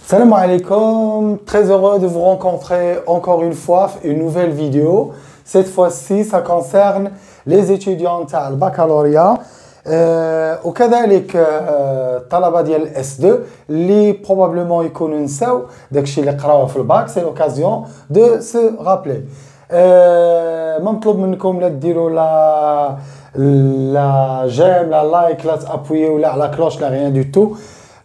Salam alaikum, très heureux de vous rencontrer encore une fois, une nouvelle vidéo. Cette fois-ci, ça concerne les étudiants تاع البكالوريا وكذلك الطلبة ديال الاس 2 اللي probablement يكونوا نساو داكشي اللي قراوه في الباك. سي لوكازيون دو سو رابلي. ما مطلوب منكم لا ديروا لا جيم لا لايك لا تابويو لا على كلوش لا rien du tout.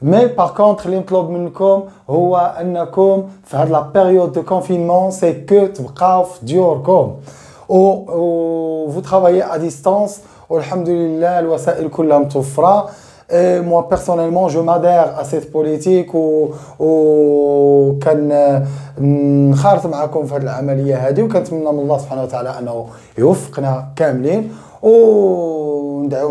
Mais par contre, اللي مطلوب منكم هو انكم في هاد لا بيريود دو كونفينمون سي كو تبقاو في ديوركم و vous travaillez à distance والحمد لله الوسائل كلها متوفره. Moi personnellement je m'adhère à cette politique و كان نخارط معكم في هذه العمليه هذه وكنتمنى من الله سبحانه وتعالى انه يوفقنا كاملين وندعو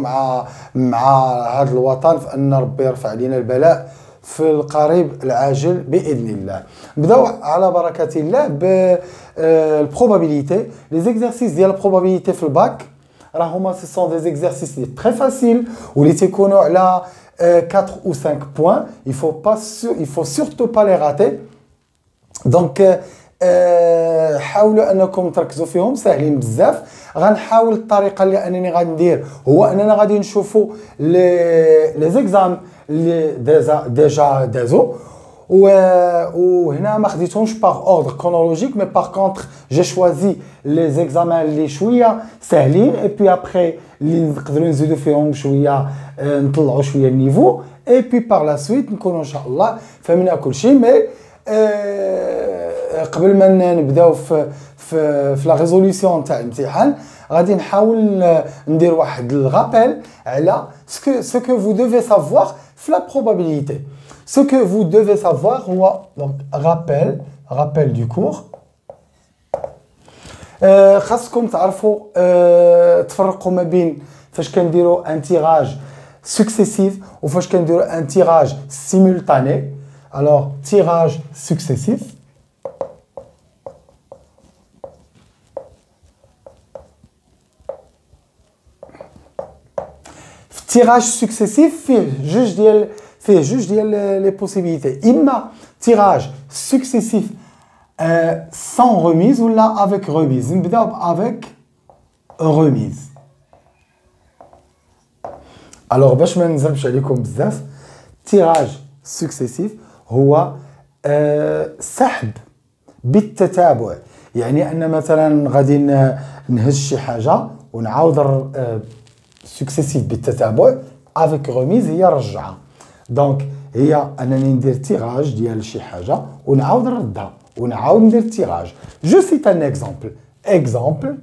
مع هذا الوطن في ان ربي يرفع علينا البلاء في القريب العاجل باذن الله. نبداو على بركه الله بالبروبابيليتي. لي زيكزارسيس ديال البروبابيليتي في الباك راهما سي سون دي زيكزارسيس تري فاسيل واللي تيكونوا على 4 ou 5 points. Il faut surtout pas les rater. Donc حاولوا انكم تركزوا فيهم، ساهلين بزاف. غنحاول الطريقه اللي انني غندير هو اننا غادي نشوفوا لي زيكزام اللي ديجا دازو وهنا ما خديتهمش باغ اوردر كرونولوجيك، مي باغ كونطخ جي شوازي لي زيكزامان اللي شويه ساهلين اي بي ابري اللي نقدروا نزيدوا فيهم شويه نطلعوا شويه النيفو اي بي باغ لا سويت نكونوا ان شاء الله فهمنا كل شيء. مي قبل ما نبداو في لا ريزوليسيون تاع الامتحان غادي نحاول ندير واحد الغابيل على ce que vous devez savoir في la probabilité. Ce que vous devez savoir هو donc rappel du cours. خاصكم تعرفوا تفرقوا ما بين فاش كنديروا ان تيراج سكسيسيف وفاش كنديروا ان تيراج سيمولتاني. Alors tirage successif tirage successif فيه جوج ديال لي بوسيبيليتي، اما تيراج سكسيسيف sans remise ولا avec remise. نبداو avec remise. alors باش ما نزربش عليكم بزاف، تيراج سكسيسيف هو سحب بالتتابع. يعني ان مثلا غادي نهز شي حاجه ونعاود سكسيسيف بالتتابع افيك ريميز هي رجعه. دونك هي انني ندير تيراج ديال شي حاجه ونعاود نردها ونعاود ندير تيراج. جو سيت ان اكزامبل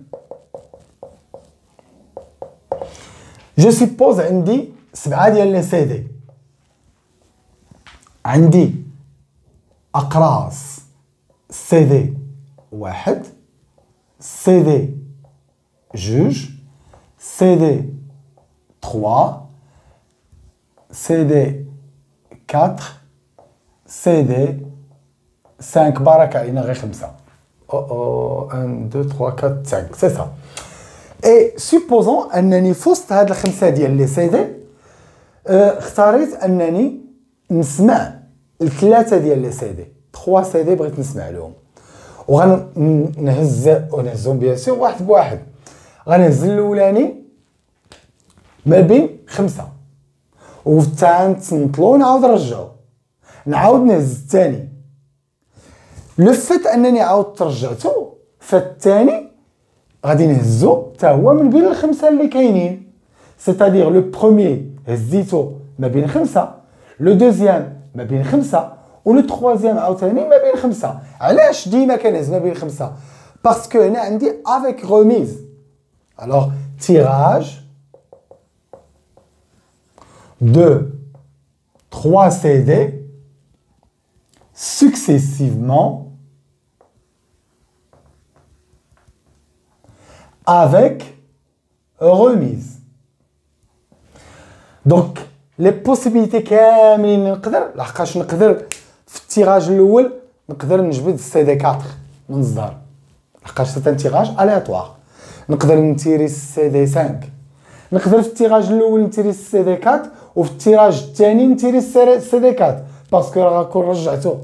جو سيبوز عندي 7 ديال لي سي دي، عندي اقراص سي دي 1، سي دي 2، سي دي 3، سي دي 4، سي دي 5. بارك علينا غير 5. 1 2 3 4 5 سي سا. اي سوبوزون انني فوسط هاد الخمسه ديال لي سي دي اختاريت انني نسمع الثلاثه ديال لي سي دي، 3 سي دي بغيت نسمع لهم ونهزهم بيان سور واحد بواحد. غنهز الاولاني ما بين 5 والثاني نطلو نعاود نرجعو، نعاود نهز الثاني. لو فات انني عاودت رجعتو فالثاني غادي نهزو حتى هو من بين الخمسه اللي كاينين. سيتادير لو بروميي هزيتو ما بين 5، لو دوزيام ما بين 5 ولو تروازيام عاوتاني ما بين 5. علاش ديما كنهز ما بين 5؟ باسكو هنا عندي افيك ريميز. alors tirage de 3 CD successivement avec remise. Donc لي بوسيبيليتي كاملين نقدر، لحقاش نقدر في التيراج الاول نقدر نجبد السي دي 4 من الزهر، لحقاش سيت ان تيراج الياتوار. نقدر نتيري السي دي 5، نقدر في التيراج الاول نتيري السي دي 4 وفي التيراج الثاني نتيري السي دي 4. باسكو راكم رجعتو.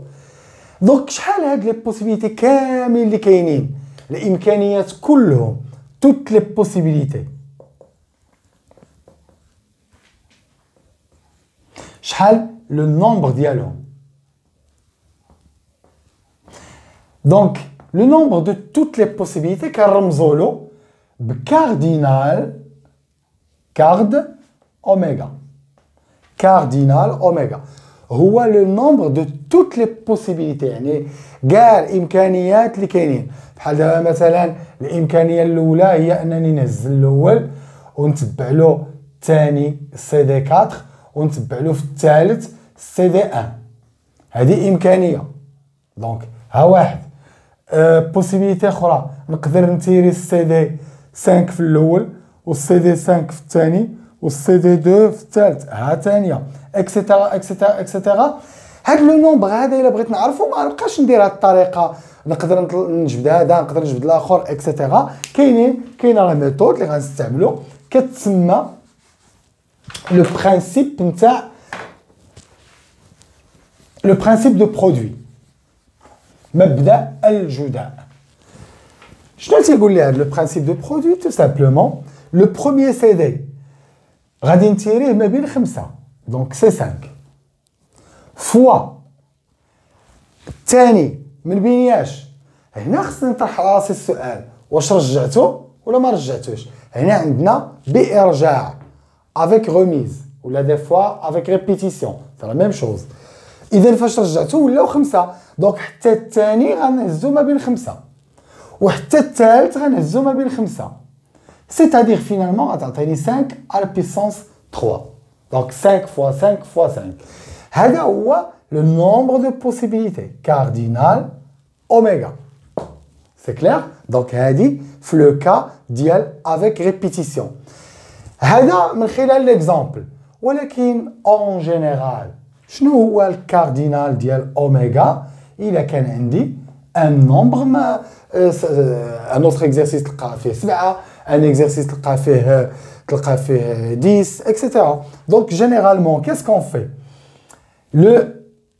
دونك شحال هاد لي بوسيبيليتي كاملين اللي كاينين، الامكانيات كلهم، توت لي بوسيبيليتي، شحال لو نومبر ديالهم. دونك لو نومبر دو توت لي بوسيبيليتي كنرمزولو بكاردينال كارد اوميغا. كاردينال اوميغا هو لو نومبر دو توت لي بوسيبيليتي، يعني كاع الامكانيات اللي كاينين. بحال دابا مثلا الامكانيه الاولى هي انني نهز الاول ونتبع له الثاني سي دي 4 ونتبع له في الثالث سي دي 1. هذه امكانيه. دونك ها واحد. بوسيبيليتي اخرى نقدر نتيري السي دي 5 في الاول والسي دي 5 في الثاني والسي دي 2 في الثالث، ها ثانيه اكسيتيرا اكسيتيرا اكسيتيرا. هاد لو نومبر هذا الا بغيت نعرفو ما نبقاش ندير هاد الطريقه، نقدر نجبد هذا نقدر نجبد الاخر اكسيتيرا. كاينه لا ميثود اللي غنستعملو كتسمى لو برينسيپ نتاع لو برينسيپ دو برودوي، مبدا الجداء. شنو تيقول لي هاد لو برينسيپ دو برودوي؟ تو سامبلومون لو بروميير سي دي غادي نتيريه ما بين 5، دونك سي 5 فوا الثاني من بينياش. هنا خصني نطرح راسي السؤال، واش رجعتو ولا ما رجعتوش؟ هنا عندنا بارجاع افيك ريميز ولا دي فوا افيك ريبيتيسيون، سي لا ميم شوز. اذا فاش رجعتو ولاو 5، دونك حتى الثاني غنهزو ما بين 5 وحتى الثالث غنهزو ما بين 5. سيتادير فينالمون غتعطيني 5 على بيسونس 3. دونك 5 فوا 5 فوا 5. هذا هو لو نومبر دو بوسيبيليتي كاردينال اوميغا. سي كلير؟ دونك هادي في لو كا ديال افيك ريبيتيسيون. هذا من خلال ليكزامبل، ولكن اون جينيرال شنو هو الكاردينال ديال اوميغا؟ الا كان عندي ان نومبر ما ان اوتر اكزرسيس تلقى فيه 7، ان اكزرسيس تلقى فيه 10 اكسيتيرا. دونك جينيرالمون كيس كون في لو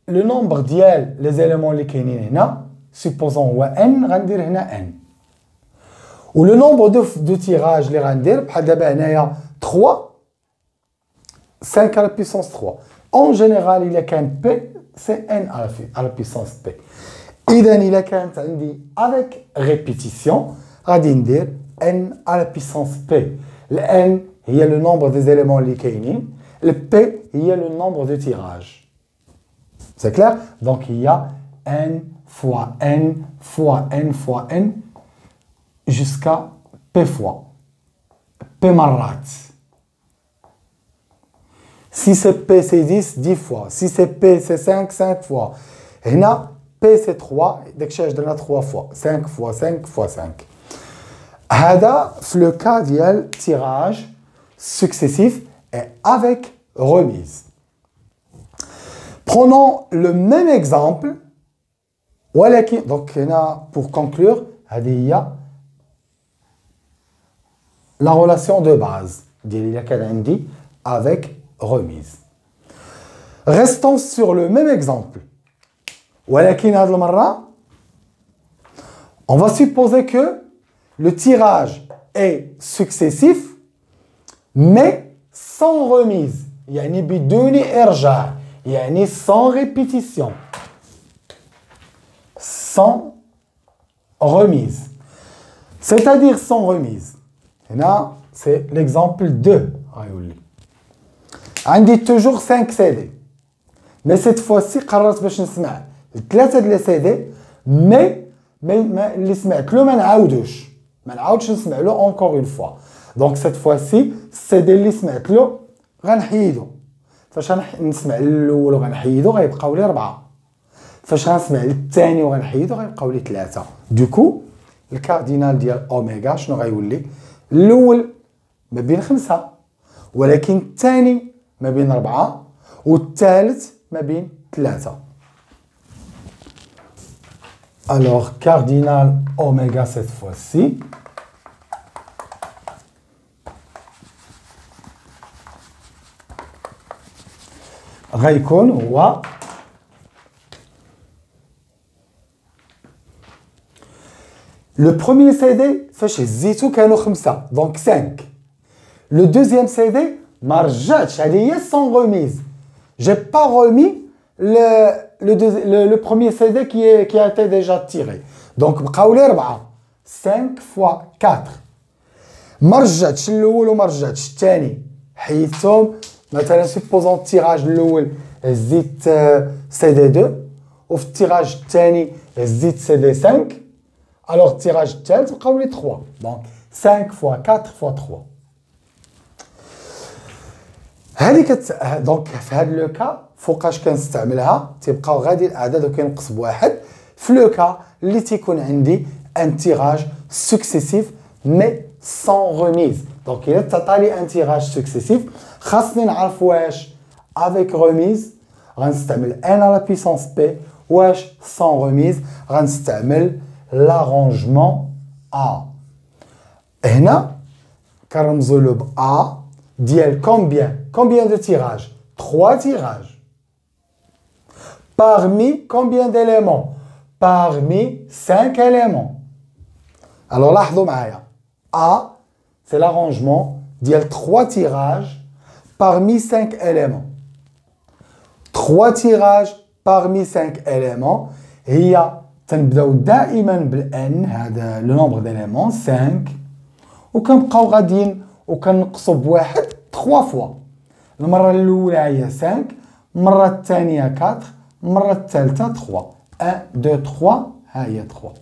نومبر ديال لي زيليمون اللي كاينين هنا سوبوزون هو ان، غندير هنا ان. ولو نومبر دو تيراج اللي غندير بحال دابا هنايا 3 5 على بيسونس 3. اون جينيرال الا كان بي سي ان على بيسونس بي. اذا الا كانت عندي افيك ريبيتيسيون غادي ندير ان على بيسونس بي. الان هي لو نومبر دي زيليمون اللي كاينين، البي هي لو نومبر دو تيراج. سي كلير؟ دونك هي ان فوا ان فوا ان فوا ان جوسكا بي فوا بي مرات. Si c'est P, c'est 10, 10 fois. Si c'est P, c'est 5, 5 fois. هنا P, c'est 3. داكشي اش درنا 3 fois. 5 fois 5 fois 5. هذا في لو كا ديال tirage successif et avec remise. Prenons le même exemple. ولكن donc هنا pour conclure هذه هي la relation de base ديال اللي كان عندي avec remise. Restons sur le même exemple. ولكن هذه المرة on va supposer que le tirage est successif mais sans remise. يعني بدون إرجاع، يعني sans répétition. Sans remise. C'est-à-dire sans remise. هنا c'est l'exemple 2. عندي توجور 5 CD. مي سيت فواسي قررت باش نسمع 3 ديال لي CD مي اللي سمعت له ما نعاودش نسمع له اونكور اون فوا. دونك سيت فواسي السيدي اللي سمعت له غنحيدو. فاش نسمع الاول وغنحيدو غيبقاو لي 4. فاش غنسمع الثاني وغنحيدو غيبقاو لي 3. دوكو الكاردينال ديال اوميغا شنو غيولي؟ الاول ما بين 5 ولكن الثاني ما بين 4 والثالث ما بين 3. Alors cardinal oméga cette fois-ci غيكون هو Le premier CD, فاش هزيتو كانوا 5 donc 5. Le deuxième CD, ما رجعتش هذه هي sans remise. J'ai pas remis le premier CD qui a été déjà tiré. Donc بقاو لي 4. 5 fois 4. ما رجعتش الاول وما رجعتش الثاني. حيدتهم مثلا سيبوزون التيراج الاول هزيت CD 2 وفي التيراج الثاني هزيت CD 5. Alors التيراج الثالث بقاو لي 3. Donc 5 fois 4 fois 3. هذه دونك في هذا لو كا فوقاش كنستعملها تيبقاو غادي الاعداد وكينقص بواحد في لو كا اللي تيكون عندي ان تيراج سكسيسيف مي سون ريميز. دونك الا تعطى ان تيراج سكسيسيف خاصني نعرف واش افيك ريميز غنستعمل ان على بيسونس بي، واش سون ريميز غنستعمل لارونجمون ا. هنا كنرمزو له ب ا ديال combien de tirages? 3 tirages. Parmi combien d'éléments? Parmi 5 éléments. Alors لاحظوا معايا A c'est l'arrangement ديال 3 tirages parmi 5 éléments. 3 tirages parmi 5 éléments هي تنبداو دائما بالان هذا لو نومبر ديليمون 5 وكنبقاو غاديين وكنقصوا بواحد 3 فوا. المره الاولى هي 5، المره الثانيه 4، المره الثالثه 3. 1 2 3 ها هي 3.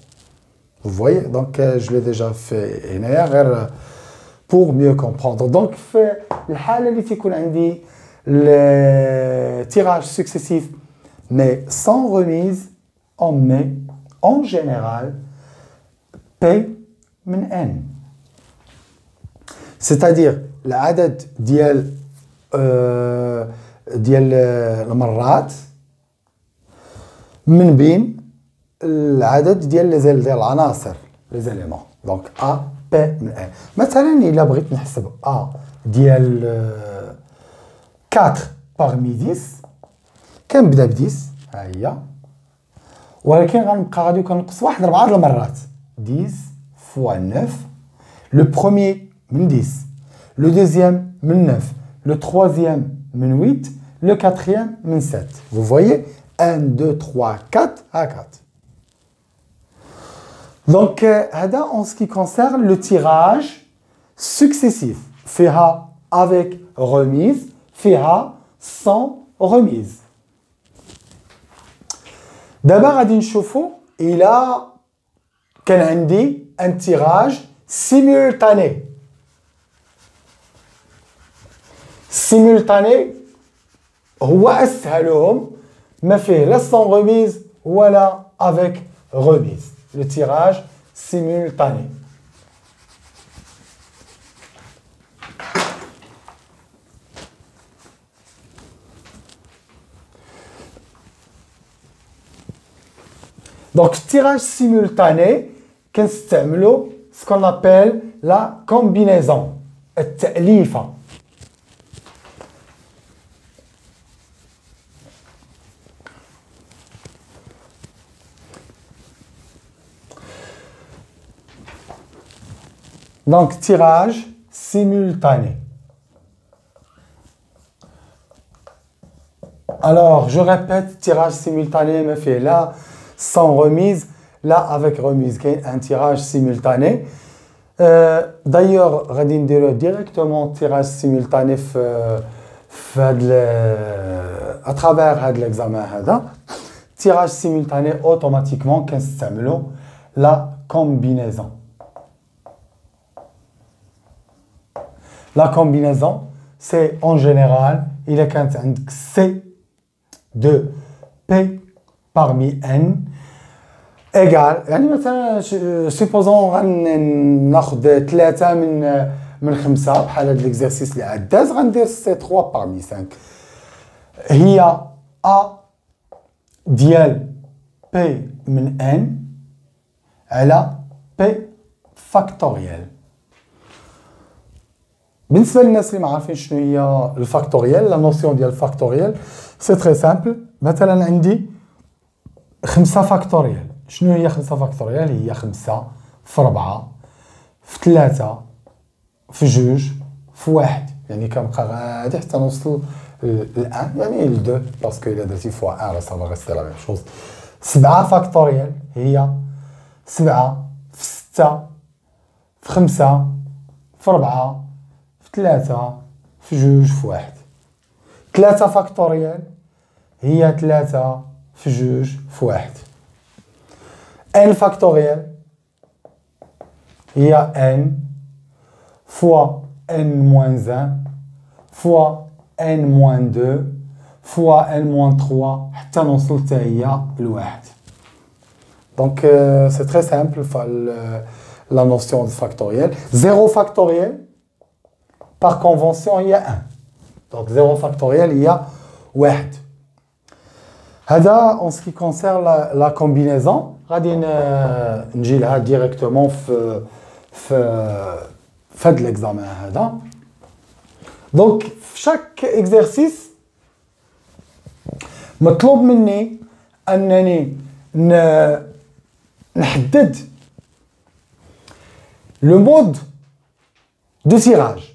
Vous voyez, donc je l'ai déjà fait هنايا غير pour mieux comprendre. Donc في الحاله اللي تيكون عندي le tirage successif mais sans remise on met en général P من N. C'est-à-dire العدد ديال المرات من بين العدد ديال العناصر لي زيليمون. دونك ا بي من ان. مثلا الا بغيت نحسب ا ديال 4 باغمي 10 كنبدا ب 10 ها هي، ولكن غنبقى غادي وكنقص واحد 4 المرات 10 فوا 9. لو بروميي من 10، لو دوزيام من 9، لو تروازيام من 8، لو كاتريام من 7. Vous voyez 1 2 3 4 à 4. Donc هذا en ce qui concerne le tirage successif. فيها avec remise، فيها sans remise. دابا غادي نشوفوا الى كان عندي un tirage simultané. simultané هو اسهلهم، ما فيه لا sans remise ولا avec remise. Le tirage simultané. Donc tirage simultané كنستعملو ce qu'on appelle la combinaison التأليفة. Donc tirage simultané. Alors je répète, tirage simultané me fait là sans remise, là avec remise. Un tirage simultané. D'ailleurs غادي نديرو directement tirage simultané à travers هذا l'examen هذا. tirage simultané automatiquement كنستعملو la combinaison. La combinaison, c'est en général, il est quand C de P parmi N égale, يعني مثلا supposons ناخذ 3 من 5 بحال هذا l'exercice اللي عداز غندير C3 parmi 5 هي A ديال P من N على P فاكتوريال. بالنسبه للناس اللي ما عارفين شنو هي الفاكتوريال، لا نوسيون ديال الفاكتوريال سي تري سامبل. مثلا عندي 5 فاكتوريال. شنو هي 5 فاكتوريال؟ هي 5 في 4 في 3 في 2 في 1 يعني كنبقى غادي حتى نوصل ل 1 يعني ل 2 باسكو الا درتي فوا 1 راه صافا غيصير لا ميم شوز 7 فاكتوريال هي 7 في 6 في 5 في 4 في 3 في 2 في 1 3 فاكتوريال هي 3 في 2 في 1 n فاكتوريال هي n fois n moins 1 fois n moins 2 fois n moins 3 حتى نوصل حتى هي لواحد. Donc c'est très simple la notion de factoriel. 0 factoriel par convention il y a 1. Donc 0 factoriel il y a 1. هذا en ce qui concerne la combinaison غادي نجي لها directement في هاد l'examen هذا. Donc في chaque exercice مطلوب مني انني نحدد لو مود دو تيراج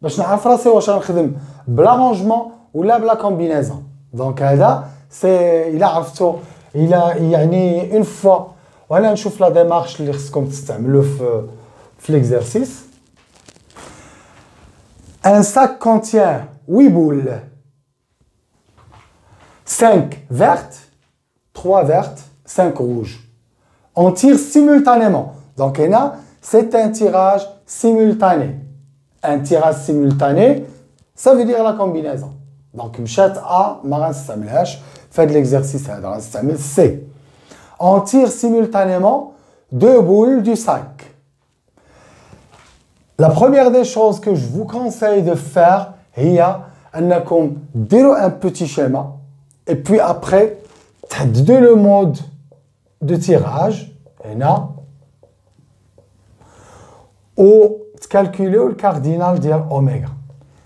باش نعرف راسي واش غنخدم بلا رونجمون ولا بلا كومبينيزون. دونك هذا سي الا عرفتو الا يعني اون فوا وانا نشوف لا ديمارش اللي خصكم تستعملوا في l'exercice. Un sac contient 8 boules, 5 vertes, 3 vertes, 5 rouges. On tire simultanément. Donc, c'est un tirage simultané. Un tirage simultané, ça veut dire la combinaison. Donc, مشات A, ما غنستعملهاش في هذا l'exercice هذا غنستعمل C. On tire simultanément 2 boules du sac. La première des choses que je vous conseille de faire, هي أنكم ديروا un petit schéma et puis après تحددوا le mode de tirage هنا و تكالكوليو الكاردينال ديال اوميغا.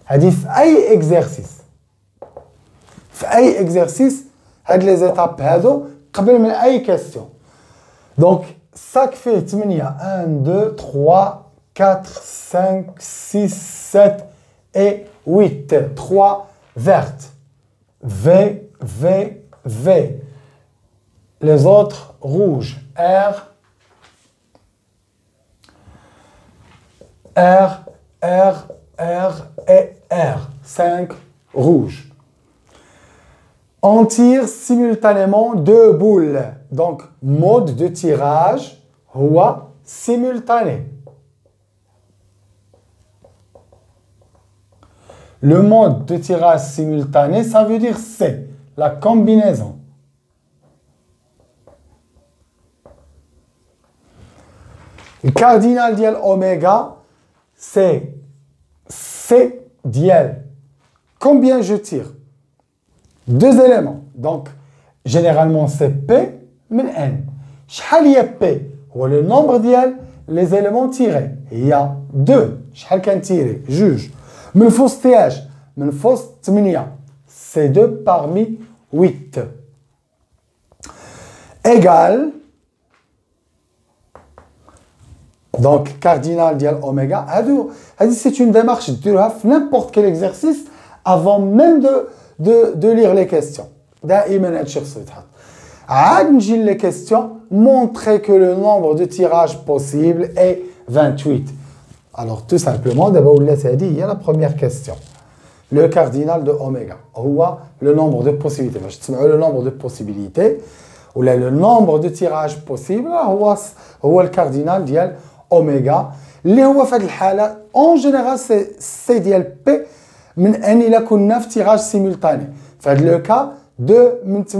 هذه في أي exercice في أي exercice هاد لي زيتاب هادو قبل من أي كيستيون. دونك الساك فيه 8 1 2 3 4, 5, 6, 7 et 8. 3 vertes. V, V, V. Les autres rouges. R, R, R, R et R. 5 rouges. On tire simultanément 2 boules. Donc, mode de tirage, هو simultané. Le mode de tirage simultané, ça veut dire c'est la combinaison. Le cardinal dial oméga, c'est C dial. Combien je tire? 2 éléments. Donc, généralement, c'est P min N. شحال هي P هو le nombre dial les éléments tirés. Il y a 2. شحال كنتيري؟ جوج. من فوسط تياج من فوسط 8 c'est 2 parmi 8 égale donc cardinal ديال اوميغا. هذه c'est une démarche ديروها في n'importe quel exercice avant même de lire les questions. دائما هادشي خصو يتحط. عاد نجي les questions montrer que le nombre de tirages possible est 28. Alors tout simplement, d'abord, c'est la première question. Le cardinal de oméga, ou le nombre de possibilités. Le nombre de possibilités, ou le nombre de tirages possibles, ou le cardinal de oméga. En général, c'est P, mais il a un tirage simultané. Dans le cas de 8.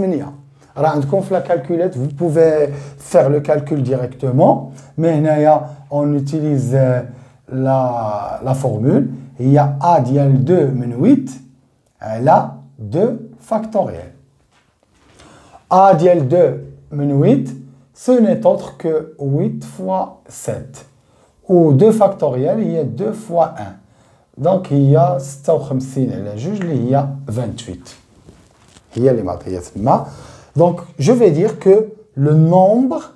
Quand la calculette, vous pouvez faire le calcul directement, mais on utilise la formule. Il y a A dial 2 min 8, là 2 factoriel. A dial 2 min 8, ce n'est autre que 8 fois 7. Ou 2 factoriel, il y a 2 fois 1. Donc il y a 56 et la juge, il y a 28. Il y a les matériels. Donc je vais dire que le nombre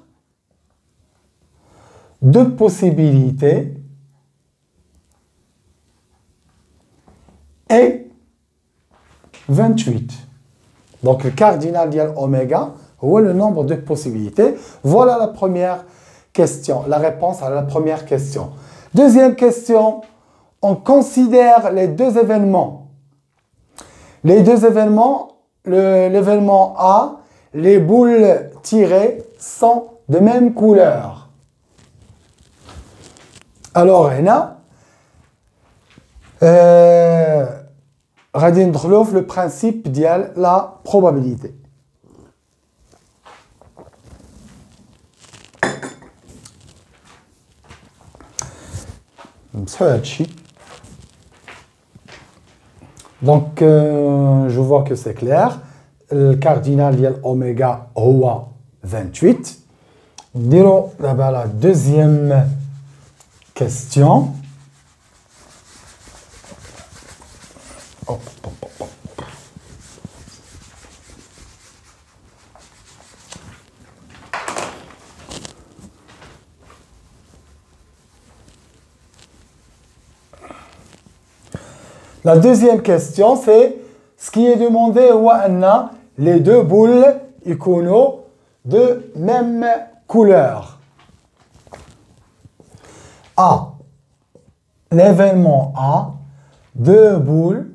de possibilités est 28. Donc le cardinal d'Al oméga, ou le nombre de possibilités. Voilà la première question, la réponse à la première question. Deuxième question, on considère les deux événements. Les deux événements, l'événement A, les boules tirées sont de même couleur. Alors, هنا غادي ندخلو في le principe ديال la probabilité. Donc, je vois que c'est clair. Le cardinal ديال oméga هو 28. Dirons d'abord la deuxième question. La deuxième question, c'est ce qui est demandé les deux boules icono de même couleur. A. L'événement A, deux boules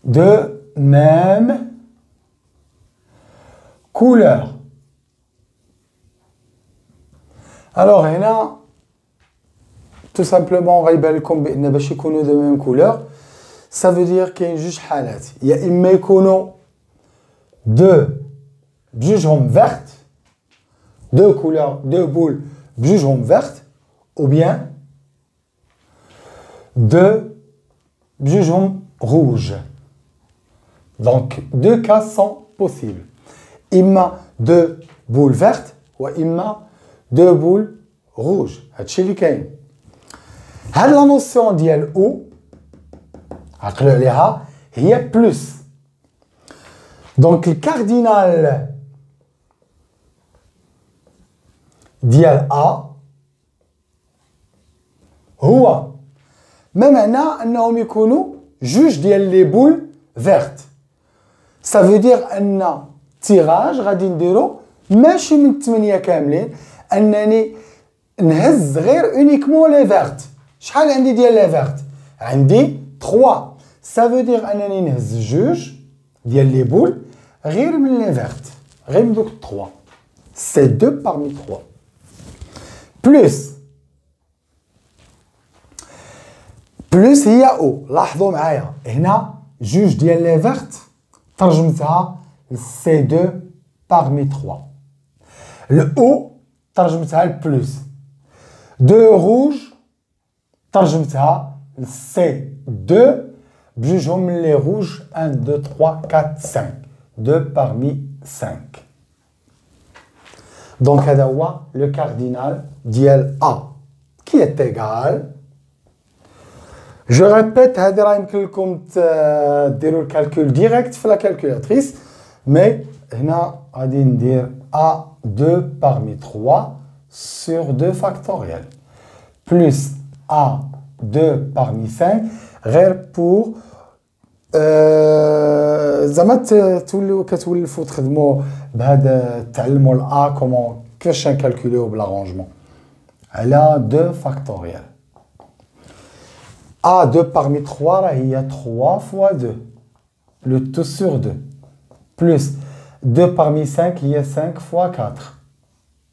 de même couleur. Alors, هنا tout simplement, on va comme باش يكونوا de même couleur. Ça veut dire qu'il y a جوج حالات. Il y a إما يكونوا بجوجهم vertes, deux couleurs, deux boules بجوجهم vertes, ou bien بجوجهم rouges. Donc, deux cas sont possibles. إما deux boules vertes ou إما deux boules rouges. هادشي اللي كاين. هاد لا نوسيون ديال او عقلوا عليها هي بلس. دونك الكاردينال ديال ا هو ما معنى انهم يكونوا جوج ديال لي بول فيرت. ça veut dire ان تيراج غادي نديرو ماشي من 8 كاملين، انني نهز غير اونيكمون لي فيرت. شحال عندي ديال لي فيرت؟ عندي 3. ça veut dire انني نهز جوج ديال لي بول غير من لي فيرت، غير من دوك 3. c'est 2 parmi 3. بلس هي او. لاحظوا معايا هنا جوج ديال لي فيرت ترجمتها سي 2 parmi 3. الاو ترجمتها البلس. 2 روج ترجمتها سي 2 بجوجهم من لي روج 1 2 3 4 5. 2 parmi 5. Donc هذا هو le cardinal ديال A qui est égal. Je répète, هذا راه يمكن لكم ديروا الكالكول ديريكت في لا كالكولاتريس، مي هنا غادي ندير A2 parmi 3 sur 2 factoriel plus A2 parmi 5 غير بور زعما تولوا كتولفوا تخدموا بهذا تعلموا الA كومون كيفاش نكالكوليو بلاغونجمون على 2 factoriel. A2 parmi 3, il y a 3 fois 2. Le tout sur 2. Plus 2 parmi 5, il y a 5 fois 4.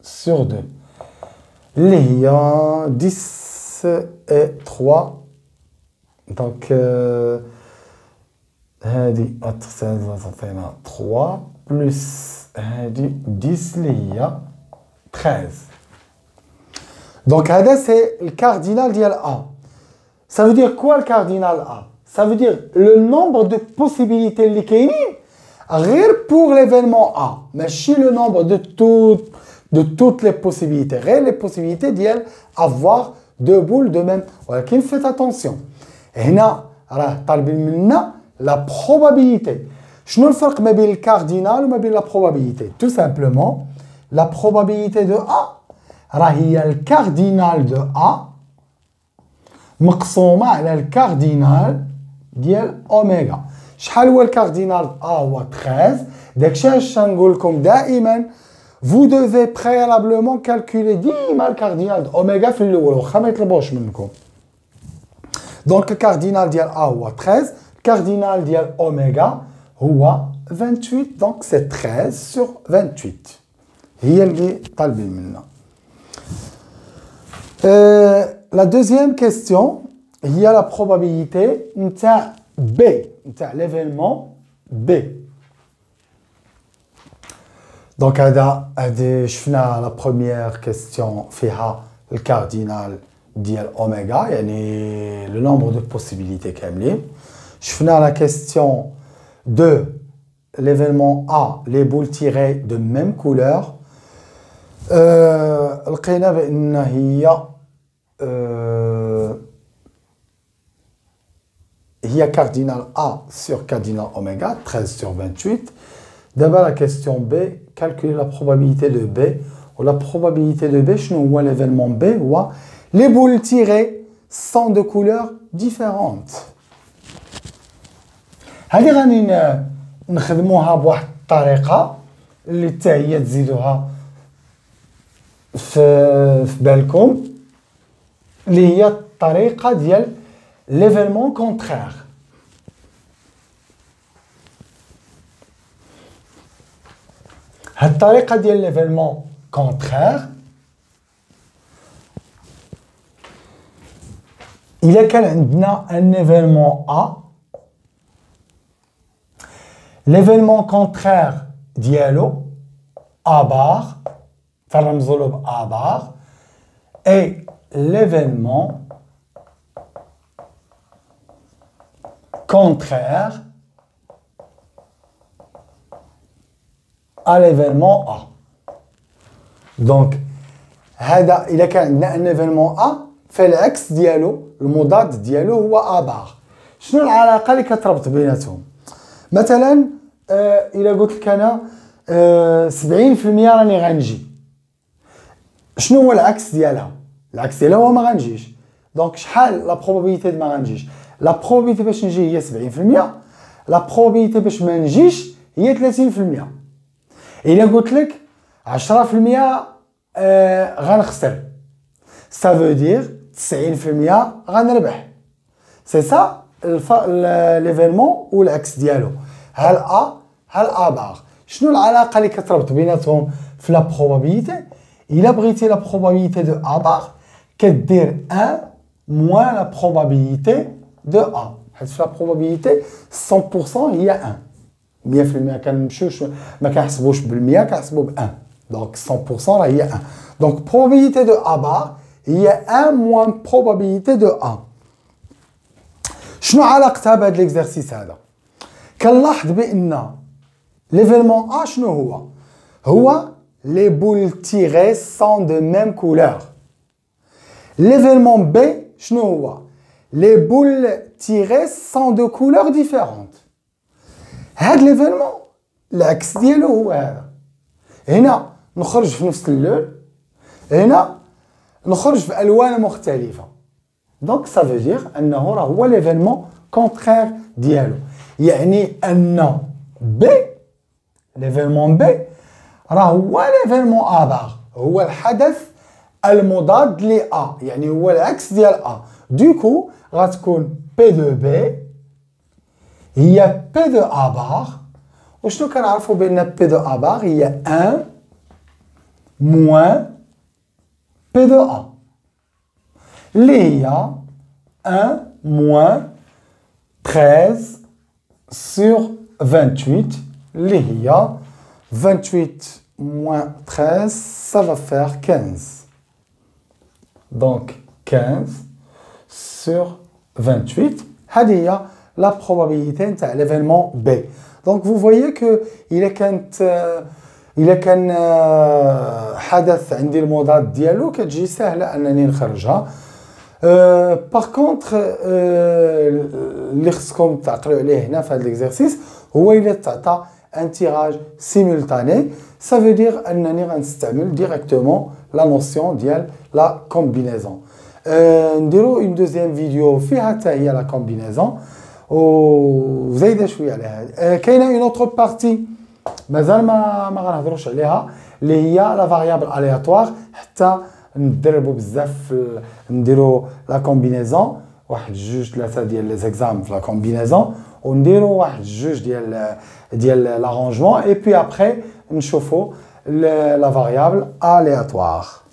Sur 2. Il y a 10 et 3. Donc, 3 plus 10, il y a 13. Donc, c'est le cardinal d'Al A. Ça veut dire quoi le cardinal A? Ça veut dire le nombre de possibilités اللي كاينين غير pour l'événement A. ماشي le nombre de toutes les possibilités. غير les possibilités ديال avoir deux boules de même. ولكن faites attention. هنا راه طالبين منا la probabilité. شنو الفرق ما بين الكاردينال وما بين la probabilité? Tout simplement la probabilité de A هي الكاردينال de A مقسومة على الكاردينال ديال أوميغا. شحال هو الكاردينال A هو 13. داكشي علاش نقول لكم دائما vous devez préalablement calculer ديما الكاردينال د أوميغا في الأول واخا ما يطلبوش منكم. دونك الكاردينال ديال A هو 13, الكاردينال ديال أوميغا هو 28, donc c'est 13 sur 28. هي اللي طالبين منا. La deuxième question هي la probabilité نتاع B, نتاع l'événement B. Donc هذا شفنا la première question فيها الكاردينال ديال أوميغا يعني le nombre de possibilités كاملين. شفنا la question de l'événement A, les boules tirées de même couleur. لقينا بأن هي cardinal A sur cardinal oméga, 13 sur 28. D'abord la question B, calculer la probabilité de B. Ou la probabilité de B, je vois l'événement B, ou les boules tirées sont de couleurs différentes. هذه غادي نخدموها بواحد الطريقة اللي حتى هي تزيدوها في بالكم اللي هي الطريقة ديال l'événement contraire. هاد الطريقة ديال l'événement contraire إلا كان عندنا un événement A, l'événement contraire ديالو A bar, ترمزوا له ب A bar, et l'événement contraire à l'événement A. Donc, هذا إذا كان عندنا un événement A فالعكس ديالو المضاد ديالو هو A bar. شنو العلاقة اللي كتربط بيناتهم؟ مثلا إلا قلت لك أنا 70% راني غنجي. شنو هو العكس ديالها؟ العكس ديالها هو ما غنجيش. دونك شحال لا بروبابيليتي ما غنجيش؟ لا بروبابيليتي باش نجي هي 70%، لا بروبابيليتي باش ما نجيش هي 30%. إلا قلت لك 10% غنخسر، ça veut dire 90% غنربح. سي سا ليفينمون والعكس ديالو. هل A هل A بار. شنو العلاقة اللي كتربط بيناتهم في لا بروبابيليتي؟ إلا بغيتي لا بروبابيليتي دو A بار كدير 1 moins la probabilité de A. حيت في لا بروبابيليتي 100% هي 1. 100% كنمشيو ما كنحسبوش بالمية كنحسبو ب 1. دونك 100% راه هي 1. دونك probabilité de A بار هي 1 moins probabilité de A. شنو علاقتها بهذا ليكزارسيس هذا؟ كنلاحظ بان ليفينمون A شنو هو؟ هو les boules tirées sont de même couleur. L'événement B شنو هو؟ les boules tirées sont de couleurs différentes. هاد ليفينمون العكس ديالو هو هذا. هنا نخرج في نفس اللون، هنا نخرج في الوان مختلفه. دونك ça veut dire انه راه هو ليفينمون كونترير ديالو. يعني ان B ليفينمون B راه هو ليفينمون A بار، هو الحدث المضاد ل A، يعني هو العكس ديال A. دوكو غتكون P de B هي P de A بار. وشنو كنعرفوا بان P de A بار هي 1 moins P de A اللي هي 1 moins 13 sur 28 اللي هي 28 moins 13 ça va faire 15. Donc 15 sur 28 هذه هي la probabilité نتاع l'événement B. Donc vous voyez que إلا كان حدث عندي المضاد ديالو كتجي سهلة أنني نخرجها. باغ كونطخ اللي خصكم تعقلوا عليه هنا في هذا ليكزارسيس هو إلا تعطى un tirage simultané. Ça veut dire أنني غنستعمل directement la notion ديال la combinaison. نديرو une deuxième vidéo فيها حتى هي la combinaison وزايده شويه على هذه. كاينه une autre partie مازال ما غنهضروش عليها اللي هي la variable aléatoire حتى ندربوا بزاف نديروا la combinaison واحد جوج ثلاثه ديال لي زيكزام في لا كومبينيزون ونديروا واحد جوج ديال لارونجمون اي بي ابري نشوفوا لا فاريابل aléatoire.